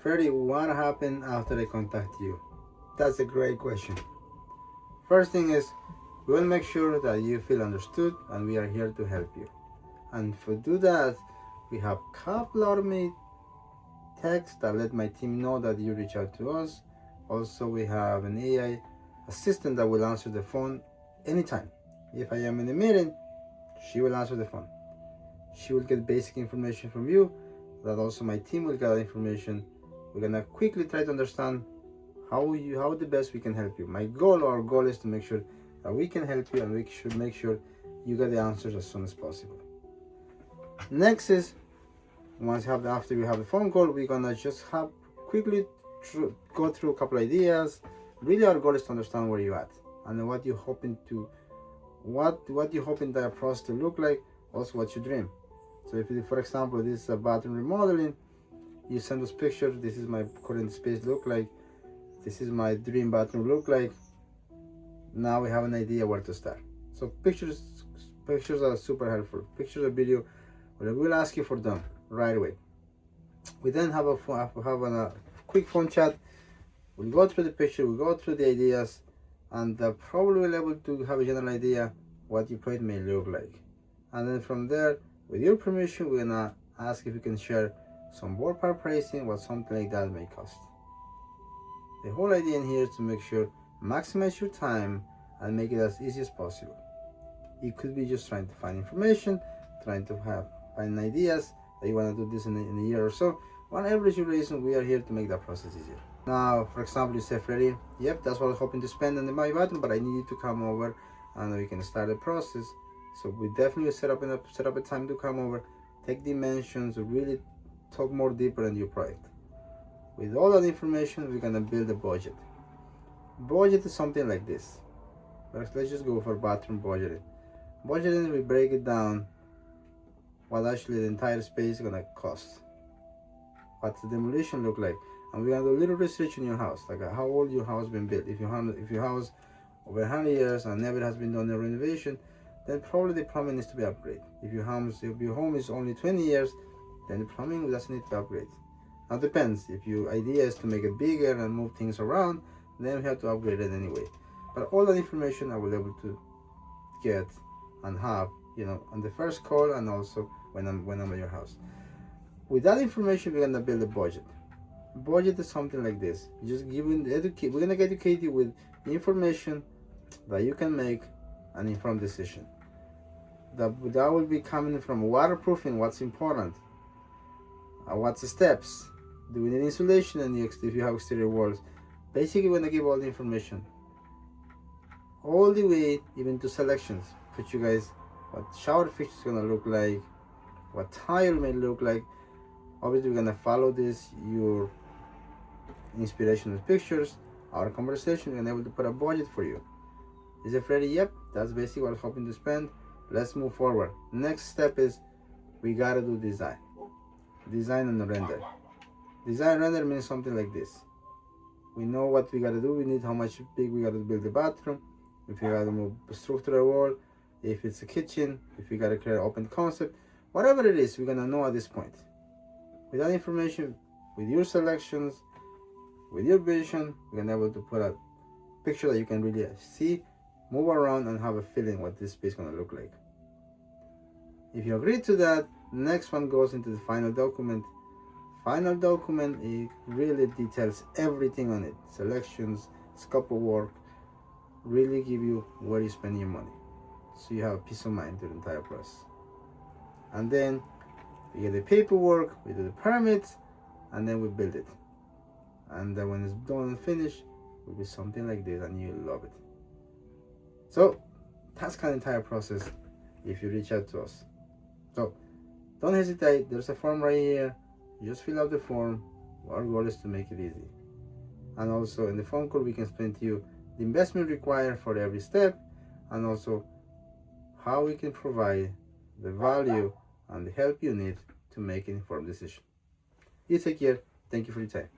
Freddie, what happened after I contact you? That's a great question. First thing is, we will make sure that you feel understood and we are here to help you. And to do that, we have a couple automated texts that let my team know that you reach out to us. Also, we have an AI assistant that will answer the phone anytime. If I am in a meeting, she will answer the phone. She will get basic information from you, that also my team will get information. We're gonna quickly try to understand how the best we can help you. Our goal is to make sure that we can help you and we should make sure you get the answers as soon as possible. Next is, after we have the phone call, we're gonna just quickly go through a couple ideas. Really, our goal is to understand where you're at and what you're hoping that process to look like. Also, what you dream. So, if for example, this is a bathroom remodeling, you send us pictures. This is my current space look like. This is my dream bathroom look like. Now we have an idea where to start. So pictures are super helpful. Pictures or video, we'll ask you for them right away. We then have a quick phone chat. We'll go through the picture, we'll go through the ideas, and probably we'll be able to have a general idea what your project may look like. And then from there, with your permission, we're gonna ask if you can share some ballpark pricing, what something like that may cost. The whole idea in here is to make sure maximize your time and make it as easy as possible. It could be just trying to find information, trying to find ideas that you want to do this in a year or so. Whatever is your reason, we are here to make that process easier. Now, for example, you say, Freddie, yep, that's what I was hoping to spend on my bathroom, but I need you to come over and we can start the process. So we definitely set up a time to come over, take dimensions, really talk more deeper in your project. With all that information, we're gonna build a budget. Budget is something like this. Let's just go for bathroom budgeting. Budgeting, we break it down what actually the entire space is gonna cost. What's the demolition look like? And we're gonna do a little research in your house, like how old your house been built. If your house over 100 years and never has been done a renovation, then probably the plumbing needs to be upgraded. If your home is only 20 years, then the plumbing doesn't need to be upgraded. Now it depends. If your idea is to make it bigger and move things around, then we have to upgrade it anyway. But all that information I will be able to get and have, on the first call and also when I'm at your house. With that information, we're gonna build a budget. Budget is something like this. We're gonna educate you with information that you can make an informed decision. That will be coming from waterproofing, what's important, what's the steps, do we need insulation, and if you have exterior walls. Basically, we're gonna give all the information, all the way even to selections. Put you guys what shower fixture is gonna look like, what tile may look like. Obviously, we're gonna follow your inspirational pictures, our conversation. We're gonna be able to put a budget for you. Is it ready? Yep, that's basically what I'm hoping to spend. Let's move forward. Next step is we gotta do design and render. Design and render means something like this. We know what we gotta do. We need how much big we gotta build the bathroom. If you gotta move a structural wall, if it's a kitchen, if you gotta create an open concept, whatever it is, we're gonna know at this point. With that information, with your selections, with your vision, we're gonna be able to put a picture that you can really see, move around, and have a feeling what this space is gonna look like. If you agree to that, next one goes into the final document. Final document, it really details everything on it. Selections, scope of work, really give you where you spend your money. So you have peace of mind through the entire process. And then we get the paperwork, we do the permits, and then we build it. And then when it's done and finished, it will be something like this and you'll love it. So that's kind of the entire process if you reach out to us. So don't hesitate, there's a form right here. You just fill out the form. Our goal is to make it easy. And also in the phone call, we can explain to you the investment required for every step, and also how we can provide the value and the help you need to make an informed decision. You take care. Thank you for your time.